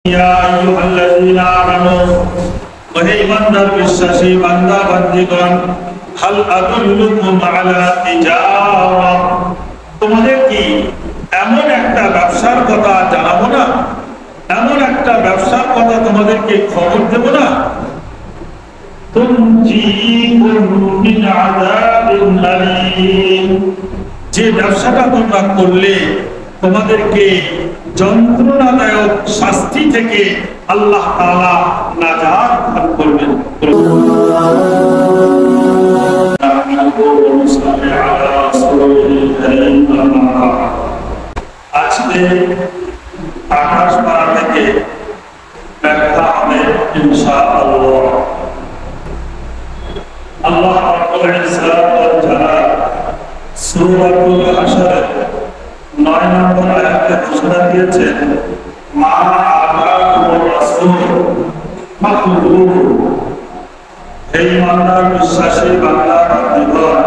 ইয়া আইয়ুহাল্লাযীনা আমানু ওহে ঈমানদার বিশ্বাসী বান্দা বান্দীগণ হাল আদুল্লুকুম আলা তিজারা তোমাদের কি এমন একটা ব্যবসার কথা জানাবো না, এমন একটা ব্যবসার কথা তোমাদেরকে খবর দেব না তুনজিকুম মিন আযাবিন আলীম, যে ব্যবসাটা তোমরা করলে তোমাদেরকে যন্ত্রণাদায়ক শাস্তি থেকে আল্লাহ তাআলা নাজাত দান করবেন। আজকে আকাশ পাড়া থেকে ব্যাখ্যা হবে ইনশাআল্লাহ। আল্লাহ রাব্বুল ইজ্জত ওয়াল জালাল সূরাতুল হাশর 9 নম্বর আয়াতে ঘোষণা দিয়েছেন মা আতাকুমুর রাসূল ফাখুযুহু, হে ঈমানদার বিশ্বাসী বান্দা বান্দীগণ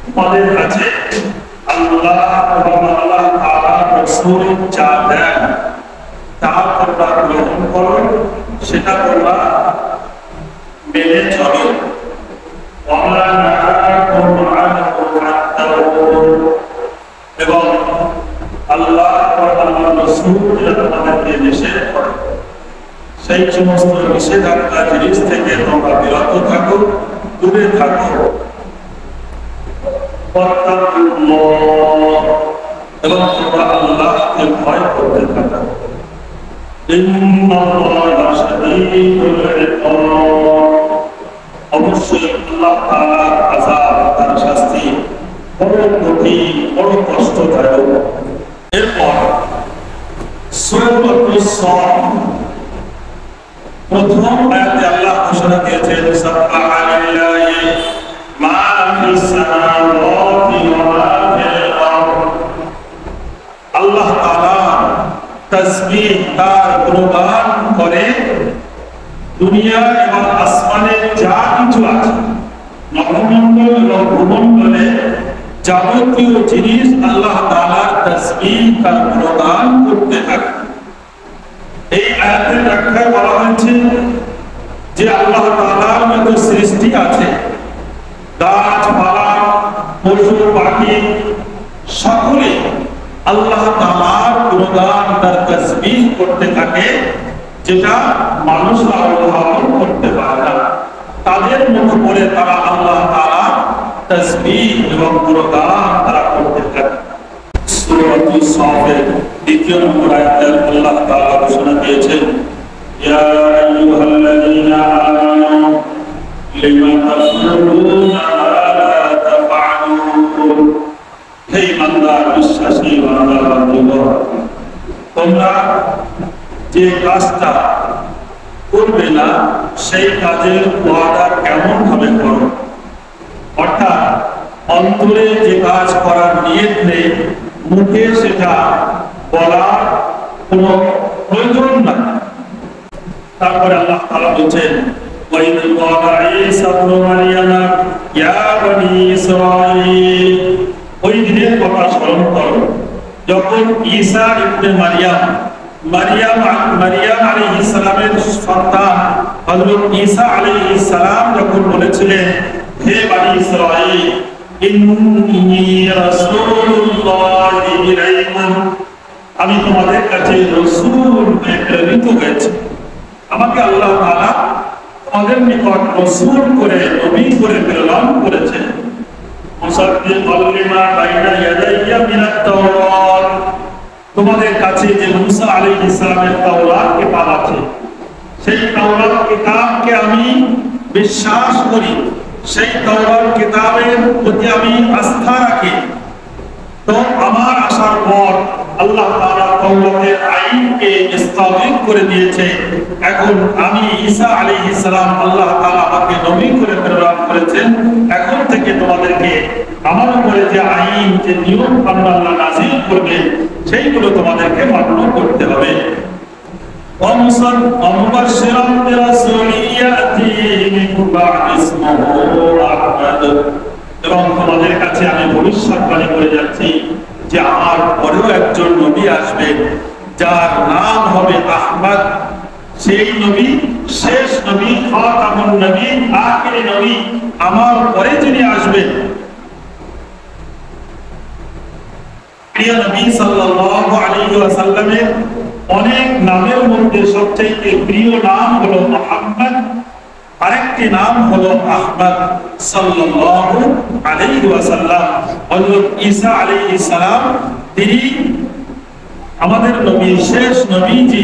তোমাদের কাছে আল্লাহ এবং আল্লাহ তাআলার রাসূল যা দেন তা তোমরা গ্রহণ করো, সেটা তোমরা মেনে চলো। এবং আল্লাহ রাসূল যারা তোমাদেরকে নিষেধ করে সেই সমস্ত নিষেধাজ্ঞা জিনিস থেকে তোমরা বিরত থাকো, দূরে থাকো। এবং তোমরা আল্লাহকে ভয় করতে থাকো। ইন্নাল্লাহা শাদীদুল ইকাব, অবশ্যই আল্লাহ তাআলার আযাব, তার শাস্তি বড় কঠিন, বড় কষ্টদায়ক। এরপর সূরাতুস সাফ প্রথম আয়াতে আল্লাহ ঘোষণা দিয়েছেন সাব্বাহা লিল্লাহি মা ফিস সামাওয়াতি ওয়া মা ফিল আরদ, আল্লাহ তাআলা তাসবিহ তার গুণগান করে দুনিয়া এবং আসমানে যা কিছু আছে, নভমণ্ডল এবং ভূমণ্ডলে যাবতীয় জিনিস আল্লাহ তাআলার তাসবিহ তার গুণগান করতে থাকে। এই আয়াতের ব্যাখ্যায় বলা হয়েছে যে আল্লাহ তাআলার যত সৃষ্টি আছে, গাছপালা, পশু পাখি, সকলে আল্লাহ তাআলার গুণগান তার তাসবিহ করতে থাকে, যেটা মানুষরা অনুধাবন করতে পারে না। তাদের মুখ করে তারা আল্লাহ তাআলা তাসবিহ এবং গুণগান তারা করতে থাকে। সূরাতুস সাফের 2 নম্বর আয়াতে আল্লাহ তাআলা ঘোষণা দিয়েছেন ইয়া আইয়ুহাল্লাযীনা আমানু লিমা তাকুলুনা মা লা তাফআলুন, হে ঈমানদার বিশ্বাসী বান্দা বান্দীগণ তোমরা যে কাজটা করবে না সেই কাজের ওয়াদা কেমন ভাবে করো। অর্থাৎ অন্তরে যে কাজ করার নিয়ত নেই, মুখে সেটা বলার কোনো প্রয়োজন নাই। তারপরে আল্লাহ তাআলা বলেন ওয়াইদ ক্বালা ঈসা ইবনু মারইয়াম ইয়া বনী ইসরাঈল, ওই দিনের কথা স্মরণ করো যখন ঈসা ইবনে মারইয়াম আলাইহিস সালামের সন্তান হযরত ঈসা আলাইহিস সালাম যখন বলেছিলেন হে বনী ইসরাঈল ইন্নী রাসূলুল্লাহি ইলাইকুম, আমি তোমাদের কাছে রাসূল প্রেরিত হয়েছি। আমাকে আল্লাহ তাআলা তোমাদের নিকট রাসূল করে, নবী করে প্রেরণ করেছেন। মুসাদ্দিকাল লিমা বাইনা ইয়াদাইয়া মিনাত তাওরাত, তোমাদের কাছে যে মুসা আলাইহিস সালামের তাওরাত কিতাব আছে, সেই তাওরাত কিতাবকে আমি বিশ্বাস করি, সেই তাওরাত কিতাবের প্রতি আমি আস্থা রাখি। তো আমার আসার পর আল্লাহ তাআলা তাওরাতের আইনকে স্থাপিত করে দিয়েছে। এখন আমি ঈসা আলাইহিস সালাম আল্লাহ তাআলা আমাকে নবী করে প্রেরণ করেছেন। এখন থেকে তোমাদেরকে আমার উপরে যে আইন, যে নিয়ম আল্লাহ নাযিল করবে সেইগুলো তোমাদেরকে মান্য করতে হবে। ومبشرا برسول يأتي من بعد اسمه أحمد, এবং তোমাদের কাছে আমি ভবিষ্যৎবাণী করে যাচ্ছি যে আমার পরেও একজন নবী আসবে যার নাম হবে আহমদ। সেই নবী, শেষ নবী, খাতামুন নবী, আখিরি নবী, আমার পরে যিনি আসবেন, প্রিয় নবী সাল্লাল্লাহু আলাইহি ওয়াসাল্লামের অনেক নামের মধ্যে সবচেয়ে প্রিয় নাম হলো মুহাম্মদ, আরেকটি নাম হলো আহমদ সাল্লাল্লাহু আলাইহি ওয়াসাল্লাম। হযরত ঈসা আলাইহিস সালাম তিনি আমাদের নবী, শেষ নবীজি,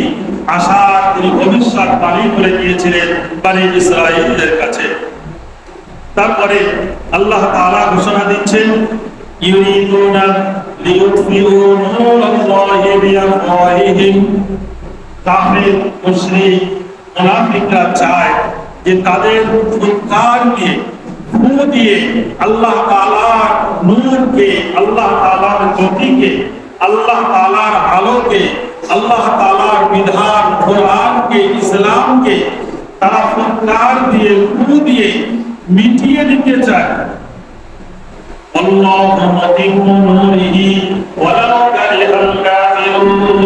আশার তিনি ভবিষ্যৎবাণী করে গিয়েছিলেন বনী ইসরাঈলদের কাছে। তারপরে আল্লাহ তাআলা ঘোষণা দিচ্ছেন, ইউরিদুনা লিইউতফিউ নূরাল্লাহি বিআফওয়াহিহিম। কাফির, মুশরিক, মুনাফিকরা চায় যে তাদের ফুৎকার দিয়ে, ফু দিয়ে আল্লাহ তাআলার নূরকে, আল্লাহ তাআলার জ্যোতিকে, আল্লাহ তাআলার আলোকে, আল্লাহ তাআলার বিধান কোরআনকে, ইসলামকে তারা ফুৎকার দিয়ে, ফু দিয়ে মিটিয়ে দিতে চায়। আল্লাহু মুতিম্মু নূরিহি ওয়ালাউ কারিহাল কাফিরুন।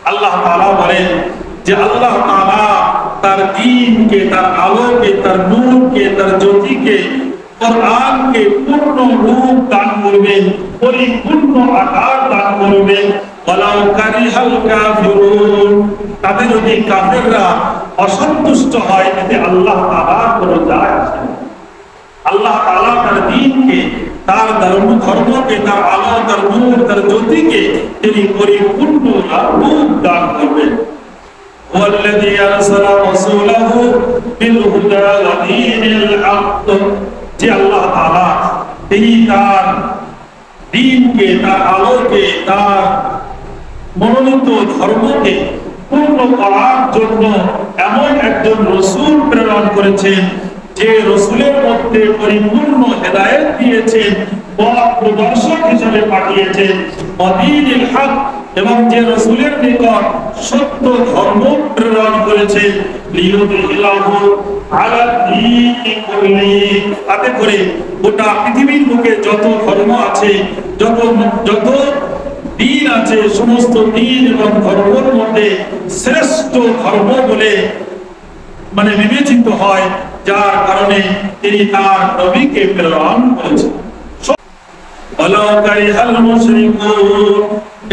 আল্লাহ তাআলা বলেন যে আল্লাহ তাআলা তার দ্বীনকে, তার আলোকে, তার নূরকে, তার জ্যোতিকে, কোরআনকে পূর্ণ রূপ দান করবেন, পরিপূর্ণ আকার দান করবেন। ওয়ালাউ কারিহাল কাফিরুন। তাদের যদি কাফেররা অসন্তুষ্ট হয়, এতে আল্লাহ তাআলার কোনো যায় আসে না। আল্লাহ তাআলা তার দ্বীনকে, তার ধর্মকে, তার আলো, তার নূর, তার জ্যোতিকে তিনি পরিপূর্ণ রূপ দান করবেন। ওয়াল্লাযী আরসালা রাসূলাহু বিল হুদা ওয়া দীনিল হক। যে আল্লাহ তাআলা তিনি তার দ্বীনকে, তার আলোকে, তার মনোনীত ধর্মকে পূর্ণ করার জন্য এমন একজন রাসূল প্রেরণ করেছেন, যে রাসূলের মধ্যে পরিপূর্ণ হেদায়েত দিয়েছেন, পথ প্রদর্শক হিসেবে পাঠিয়েছেন, দীনিল হক, এবং যে রাসূলের নিকট সত্য ধর্ম প্রেরণ করেছেন, লিইউযহিরাহু আলা দীনি কুল্লি। তাতে করে গোটা পৃথিবীর বুকে যত ধর্ম আছে, যত দিন আছে, সমস্ত দিন এবং ধর্মের মধ্যে শ্রেষ্ঠ ধর্ম বলে বিবেচিত হয়, যার কারণে তিনি তার নবীকে প্রেরণ করেছেন।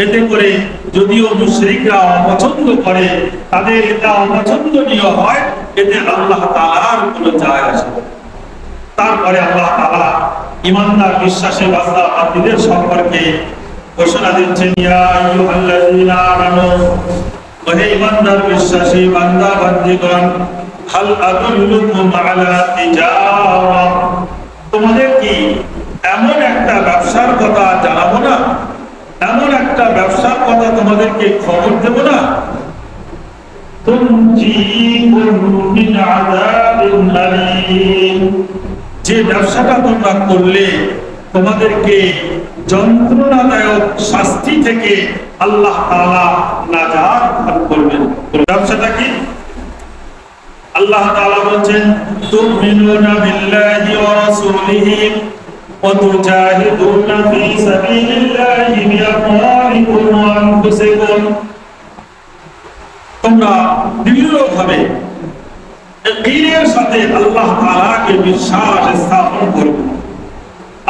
এতে করে যদিও মুশরিকরা অপছন্দ করে, তাদের এটা অপছন্দনীয় হয়, এতে আল্লাহ তাআলার কোনো যায় আসে না। তারপরে আল্লাহ তাআলা ঈমানদার বিশ্বাসী বান্দাদের সম্পর্কে ঘোষণা দিচ্ছেন, ইয়া আইয়ুহাল্লাযীনা আমানু, ওহে ঈমানদার বিশ্বাসী বান্দা বান্দীগণ, হাল আদুল্লুকুম আলা তিজারা। তোমাদের কি এমন একটা ব্যবসার কথা জানাবো না, এমন একটা ব্যবসার কথা তোমাদেরকে খবর দেব না, তুনজিকুম মিন আযাবিন আলীম। যে ব্যবসাটা তোমরা করলে তোমাদেরকে যন্ত্রণাদায়ক শাস্তি থেকে আল্লাহ তাআলা নাজাত দান করবেন। ব্যবসাটা কি? আল্লাহ তাআলা বলেন, তুমিনুনা বিল্লাহি ওয়া রাসূলিহি ওয়া তুজাহিদুনা ফি সাবিলিল্লাহি বিআমওয়ালিকুম ওয়া আনফুসিকুম। তোমরা দৃঢ়ভাবে ইয়াকিনের সাথে আল্লাহ তাআলাকে বিশ্বাস স্থাপন করবে,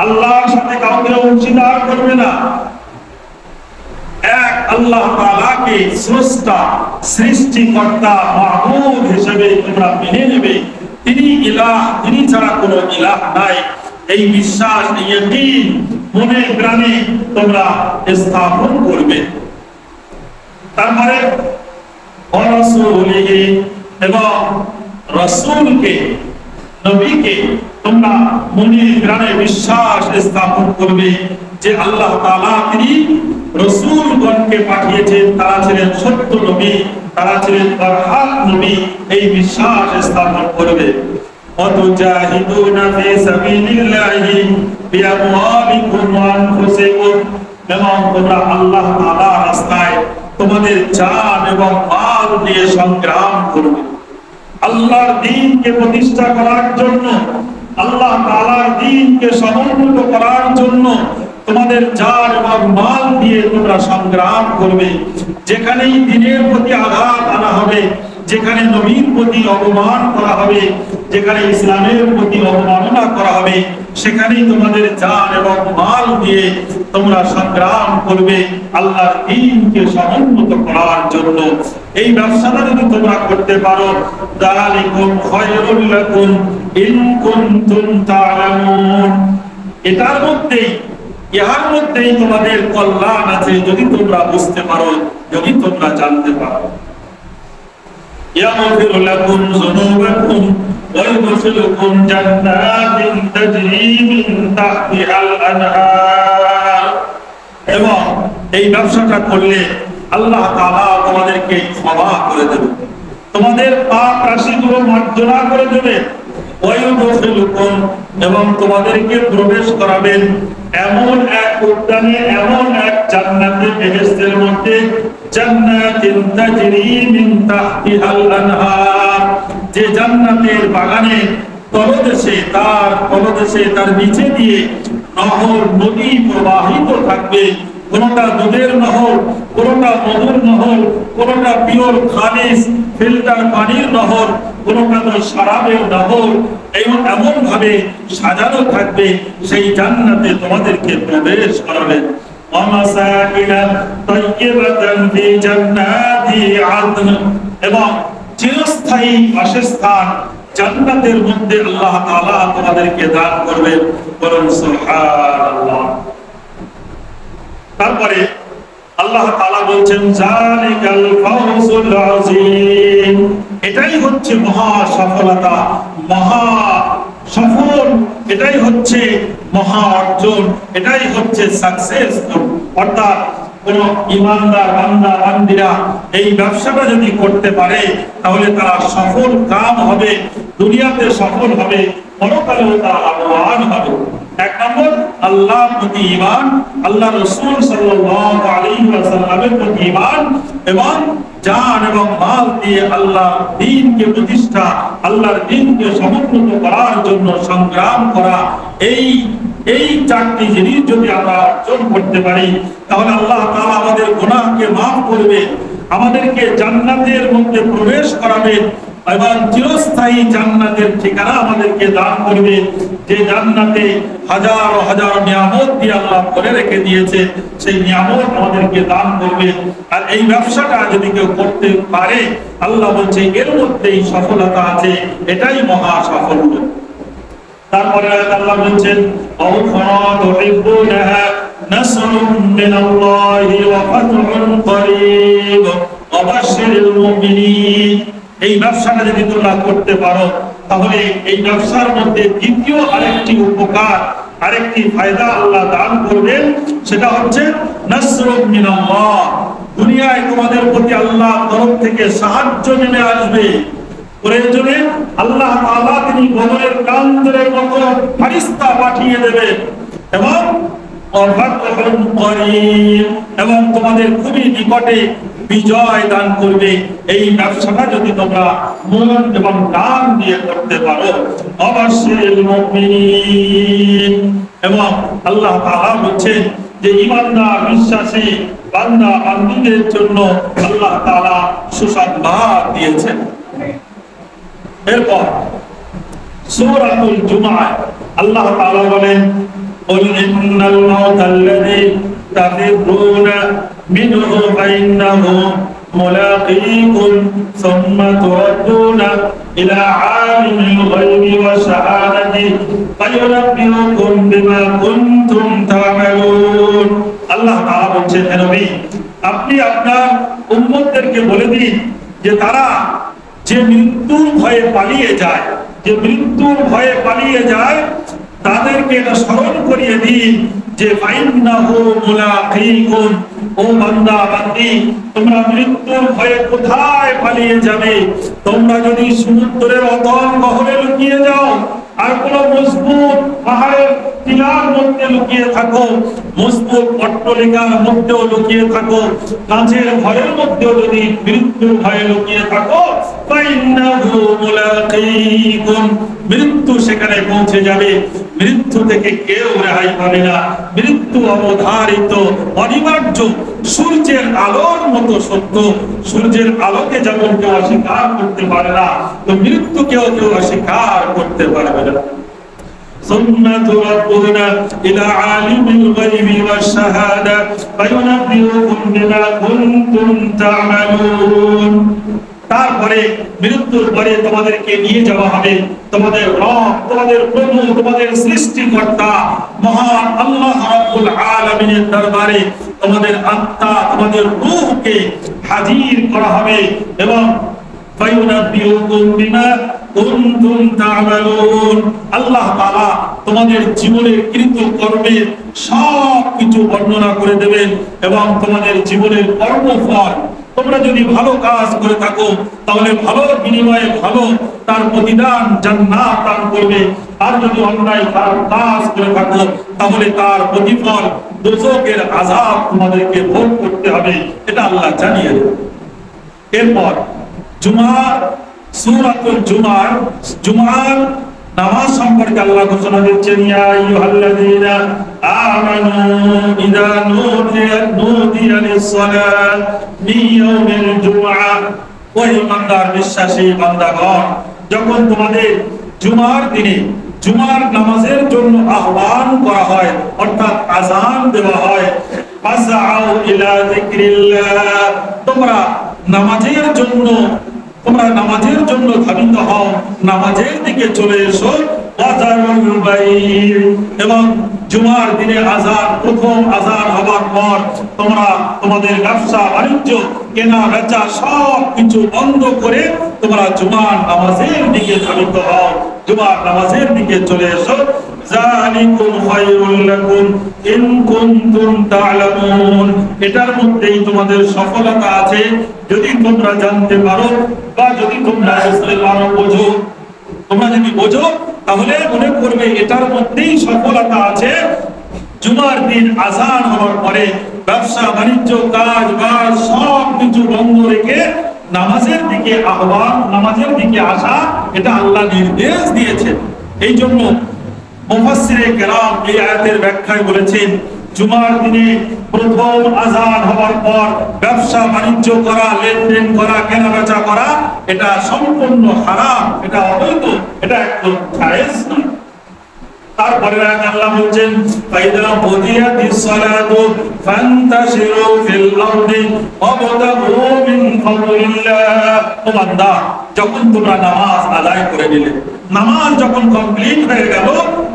আল্লাহর সাথে কাউকে অংশীদার করবে না। এক আল্লাহ তাআলাকে স্রষ্টা, সৃষ্টিকর্তা, মাবুদ হিসেবে তোমরা মেনে নেবে, তিনি ইলাহ, তিনি ছাড়া কোনো ইলাহ নাই। এই বিশ্বাস, এই ইয়াকিন মনে প্রাণে তোমরা স্থাপন করবে। তারপরে রাসূলিহি, এবং রাসূলকে, নবীকে তোমরা মনে প্রাণে বিশ্বাস স্থাপন করবে যে আল্লাহ তাআলা তিনি রাসূলগণকে পাঠিয়েছেন, তারা ছিলেন সত্য নবী, তারা ছিলেন বরহাক নবী। এই বিশ্বাস স্থাপন করবে। ওয়াতুজাহিদুনা ফি সাবিলিল্লাহি বিআমওয়ালিকুম ওয়া আনফুসিকুম, এবং তোমরা আল্লাহ তাআলার রাস্তায় তোমাদের জান এবং মাল দিয়ে সংগ্রাম করবে। আল্লাহর দ্বীনকে প্রতিষ্ঠা করার জন্য, আল্লাহ তাআলার দ্বীনকে সমুন্নত করার জন্য তোমাদের জান এবং মাল দিয়ে তোমরা সংগ্রাম করবে। যেখানেই দ্বীনের প্রতি আঘাত আনা হবে, যেখানে নবীর প্রতি অপমান করা হবে, যেখানে ইসলামের প্রতি অবমাননা করা হবে, সেখানেই তোমাদের জান এবং মাল দিয়ে তোমরা সংগ্রাম করবে আল্লাহর দ্বীনকে সমুন্নত করার জন্য। এই ব্যবসাটা যদি তোমরা করতে পারো, যালিকুম খায়রুল লাকুম ইন কুনতুম তা'লামুন, এটার মধ্যেই ইহার মধ্যেই তোমাদের কল্যাণ আছে যদি তোমরা বুঝতে পারো, যদি তোমরা জানতে পারো। يغفر لكم ذنوبكم ويدخلكم جنات تجري من تحتها الأنهار, এবং এই ব্যবসাটা করলে আল্লাহ তাআলা তোমাদেরকে ক্ষমা করে দেবে, তোমাদের পাপ রাশিগুলো মার্জনা করে দেবে। ওয়ায়ুদখিলুকুম, এবং তোমাদেরকে প্রবেশ করাবেন এমন এক উদ্যানে, এমন এক জান্নাতে, বেহেশতের মধ্যে, জান্নাতিন তাজরি মিন তাহতিহাল আনহার, যে জান্নাতের বাগানে তলদেশে তার নিচে দিয়ে নহর, নদী প্রবাহিত থাকবে। কোনটা দুধের নহর, কোনটা মধুর নহর, কোনটা পিওর খালিস ফিল্টার পানির নহর, কোনটা তো শরাবের নহর, এমন ভাবে সাজানো থাকবে। সেই জান্নাতে তোমাদেরকে প্রবেশ করাবেন। এবং চিরস্থায়ী বাসস্থান জান্নাতের মধ্যে আল্লাহ তাআলা তোমাদেরকে দান করবেন। বলুন সুবহানাল্লাহ। তারপরে আল্লাহ তাআলা বলছেন জালিকাল ফাওজুল আযীম, এটাই হচ্ছে মহা সফলতা, মহা সফল, এটাই হচ্ছে মহা অর্জন, এটাই হচ্ছে সাকসেস। অর্থাৎ কোন ঈমানদার বান্দা বান্দীরা এই ব্যবসাটা যদি করতে পারে তাহলে তারা সফল কাম হবে, দুনিয়াতে সফল হবে, পরকালেও তারা লাভবান হবে। এক নম্বর আল্লাহর প্রতি ঈমান, আল্লাহ রাসূল সাল্লাল্লাহু আলাইহি ওয়াসাল্লামের প্রতি ঈমান, এবং জান এবং মাল দিয়ে আল্লাহর দ্বীনকে প্রতিষ্ঠা, আল্লাহর দ্বীনকে সমুন্নত করার জন্য সংগ্রাম করা। এই চারটি জিনিস যদি আমরা অর্জন করতে পারি তাহলে আল্লাহ তাআলা আমাদের গুনাহকে মাফ করবে, আমাদেরকে জান্নাতের মধ্যে প্রবেশ করাবেন এবং চিরস্থায়ী জান্নাতের ঠিকানা আমাদেরকে দান করবে, যে জান্নাতে হাজার হাজার নিয়ামত দিয়ে আল্লাহ করে রেখে দিয়েছে, সেই নিয়ামত আমাদেরকে দান করবে। আর এই ব্যবসাটা যদি কেউ করতে পারে, আল্লাহ বলছে এর মধ্যেই সফলতা আছে, এটাই মহা সাফল্য। তারপরে আল্লাহ বলছেন আউফা তুহিব্বুনাহা নাসরুম মিনাল্লাহি ওয়া ফাতহুন করিব ওয়া বাশশিরিল মুমিনিন। এই ব্যবসাটা যদি তোমরা করতে পারো তাহলে এই ব্যবসার মধ্যে দ্বিতীয় আরেকটি উপকার, আরেকটি ফায়দা আল্লাহ দান করবেন, সেটা হচ্ছে নাসরুম মিনাল্লাহ, দুনিয়ায় তোমাদের প্রতি আল্লাহর তরফ থেকে সাহায্য নেমে আসবে। প্রয়োজনে আল্লাহ তাআলা তিনি বদরের কান্দের মতো ফেরেশতা পাঠিয়ে দেবেন, এবং তোমাদের খুবই নিকটে বিজয় দান করবে। এই ব্যবসাটা যদি তোমরা মন এবং প্রাণ দিয়ে করতে পারো, অবশ্যই মুমিনিন। এবং আল্লাহ তাআলা বলছেন যে ঈমানদার বিশ্বাসী বান্দা বান্দীদের জন্য আল্লাহ তাআলা সুসংবাদ দিয়েছেন। এরপর সূরাতুল জুমআহ আল্লাহ তাআলা বলেন قل إن الموت الذي تفرون منه فإنه ملاقيكم ثم تردون إلى عالم الغيب والشهادة فينبئكم بما كنتم تعملون। আল্লাহ তাআলা বলছেন হে নবী, আপনি আপনার উম্মতদেরকে বলে দিন যে তারা যে মৃত্যুর ভয়ে পালিয়ে যায়, যে মৃত্যুর ভয়ে পালিয়ে যায়, তাদেরকে এটা স্মরণ করিয়ে দিন যে ফাইন্নাহু মুলাকীকুম, ও বান্দা বান্দী তোমরা মৃত্যুর ভয়ে কোথায় পালিয়ে যাবে? তোমরা যদি সমুদ্রের অতল গহরে লুকিয়ে যাও, আর কোন মজবুত পাহাড়ের টিলার মধ্যে লুকিয়ে থাকো, মজবুত অট্টালিকার মধ্যেও লুকিয়ে থাকো, কাঁচের ঘরের মধ্যেও যদি মৃত্যুর ভয়ে লুকিয়ে থাকো, ফাইন্নাহু মুলাকীকুম, মৃত্যু সেখানে পৌঁছে যাবে। মৃত্যু থেকে কেউ রেহাই পাবে না। মৃত্যু অবধারিত, অনিবার্য, সূর্যের আলোর মতো সত্য। সূর্যের আলোকে যেমন কেউ অস্বীকার করতে পারে না, তো মৃত্যুকেও কেউ অস্বীকার করতে পারবে না। ثم تردون إلى عالم الغيب والشهادة فينبئكم بما كنتم تعملون। তারপরে মৃত্যুর পরে তোমাদেরকে নিয়ে যাওয়া হবে তোমাদের রব, তোমাদের প্রভু, তোমাদের সৃষ্টিকর্তা মহান আল্লাহ রাব্বুল আলামিনের দরবারে। তোমাদের আত্মা, তোমাদের রূহকে হাজির করা হবে এবং ফায়ুনাব্বিউকুম বিমা কুনতুম তা'মালুন, আল্লাহ তাআলা তোমাদের জীবনের কৃতকর্মের সব কিছু বর্ণনা করে দেবেন এবং তোমাদের জীবনের কর্মফল, তোমরা যদি ভালো কাজ করে থাকো তাহলে ভালো বিনিময়ে ভালো তার প্রতিদান জান্নাত দান করবে, আর যদি অন্যায় খারাপ কাজ করে থাকো তাহলে তার প্রতিফল দোজখের আযাব তোমাদেরকে ভোগ করতে হবে, এটা আল্লাহ জানিয়ে দেন। এরপর জুমার সূরাতুল জুমার নামাজ সম্পর্কে আল্লাহ ঘোষণা দিচ্ছেন, ইয়া আইয়ুহাল্লাযীনা আমানু ইযা নুদিয়া লিস-সালাত মিন ইয়াউমিল জুমআ, ও ঈমানদার বিশ্বাসী বান্দাগণ, যখন তোমাদের জুমার দিনে জুমার নামাজের জন্য আহ্বান করা হয়, অর্থাৎ আযান দেওয়া হয়, ফাসআউ ইলা যিকরিল্লাহ, তোমরা নামাজের জন্য ধাবিত হও, নামাজের দিকে চলে এসো। এবং জুমার দিনে আযান, প্রথম আযান হবার পর তোমরা তোমাদের ব্যবসা বাণিজ্য কেনা বেচা সব কিছু বন্ধ করে তোমরা জুমার নামাজের দিকে ধাবিত হও, জুমার নামাজের দিকে চলে এসো। যালিকুম খায়রুল লাকুম ইন কুনতুম তা'লামুন, এটার মধ্যেই তোমাদের সফলতা আছে যদি তোমরা জানতে পারো বা যদি তোমরা বুঝতে পারো, বোঝো। তোমরা যদি বোঝো তাহলে মনে করবে এটার মধ্যেই সফলতা আছে। জুমার দিন আযান হওয়ার পরে ব্যবসা বাণিজ্য কাজ বাজ সব কিছু বন্ধ রেখে নামাজের দিকে আহ্বান, নামাজের দিকে আসা, এটা আল্লাহ নির্দেশ দিয়েছেন। এই জন্য মুফাসসিরে কেরাম এই আয়াতের ব্যাখ্যায় বলেছেন, জুমার দিনে প্রথম আযান হওয়ার পর ব্যবসা বাণিজ্য করা, লেনদেন করা, কেনাবেচা করা এটা সম্পূর্ণ হারাম, এটা অবৈধ, এটা একদম জায়েজ না। তারপরে আল্লাহ বলেন, ফাইদা বুদিয়াতিস সালাতু ফান্তাশিরু ফিল আরদি ওয়াবতাগু মিন ফাদলিল্লাহ, ও বান্দা, যখন তোমরা নামাজ আদায় করে নিলে, নামাজ যখন কমপ্লিট হয়ে গেল,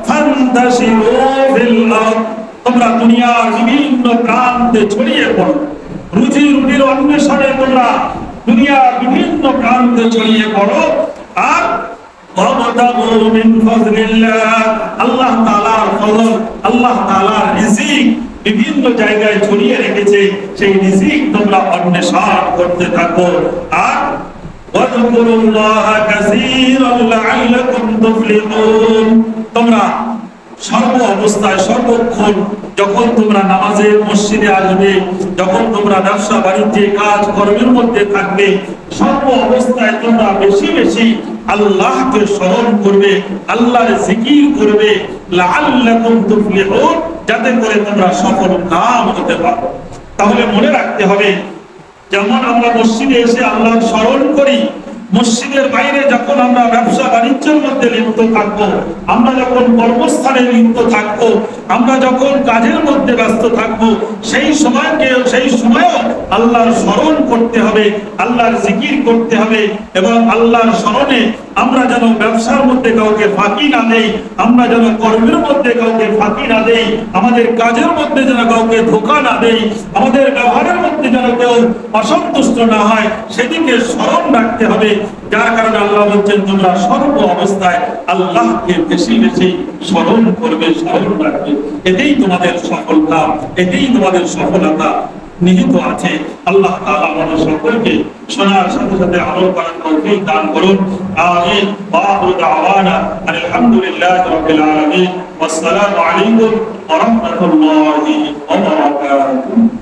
ফান্তাশিরু ফিল আরদ, তোমরা দুনিয়ার বিভিন্ন প্রান্তে ছড়িয়ে পড়ো, রুজি রুটির অন্বেষণে তোমরা দুনিয়ার বিভিন্ন প্রান্তে ছড়িয়ে পড়ো। আর ওয়াবতাগু মিন ফাদলিল্লাহ, আল্লাহ তাআলার ফজল, আল্লাহ তাআলার রিজিক বিভিন্ন জায়গায় ছড়িয়ে রেখেছে, সেই রিজিক তোমরা অন্বেষণ করতে থাকো। আর ওয়াযকুরুল্লাহা কাসীরান লাআল্লাকুম তুফলিহুন, তোমরা সর্ব অবস্থায় সর্বক্ষণ যখন তোমরা নামাজে মসজিদে আসবে, যখন তোমরা ব্যবসা বাণিজ্যে কাজ কর্মের মধ্যে থাকবে, সর্ব অবস্থায় তোমরা বেশি বেশি আল্লাহকে স্মরণ করবে, আল্লাহর জিকির করবে, লাআল্লাকুম তুফলিহুন, যাতে করে তোমরা সফল কাম হতে পারো। তাহলে মনে রাখতে হবে, যেমন আমরা মসজিদে এসে আল্লাহর স্মরণ করি, মসজিদের বাইরে যখন আমরা ব্যবসা বাণিজ্যের মধ্যে লিপ্ত থাকবো, আমরা যখন কর্মস্থানে লিপ্ত থাকবো, আমরা যখন কাজের মধ্যে ব্যস্ত থাকবো, সেই সময়ও আল্লাহর স্মরণ করতে হবে, আল্লাহর জিকির করতে হবে এবং আল্লাহর স্মরণে আমরা যেন ব্যবসার মধ্যে কাউকে ফাঁকি না দেই, আমরা যেন কর্মের মধ্যে কাউকে ফাঁকি না দেই, আমাদের কাজের মধ্যে যেন কাউকে ধোঁকা না দেই, আমাদের ব্যবহারের মধ্যে যেন কেউ অসন্তুষ্ট না হয়, সেদিকে স্মরণ রাখতে হবে। যার কারণে আল্লাহ বলছেন, তোমরা সর্ব অবস্থায় আল্লাহকে বেশি বেশি স্মরণ করবে, স্মরণ রাখবে, এতেই তোমাদের সফলতা, এতেই তোমাদের সফলতা। নিহিত আছে। আল্লাহ তাআলা আমাদের সকলকে শোনার সাথে সাথে আমল করার তৌফিক দান করুন। আমিন। ওয়া আখিরু দাওয়ানা আলহামদুলিল্লাহি রাব্বিল আলামিন। ওয়াসসালামু আলাইকুম ওয়া রাহমাতুল্লাহি ওয়া বারাকাতুহু।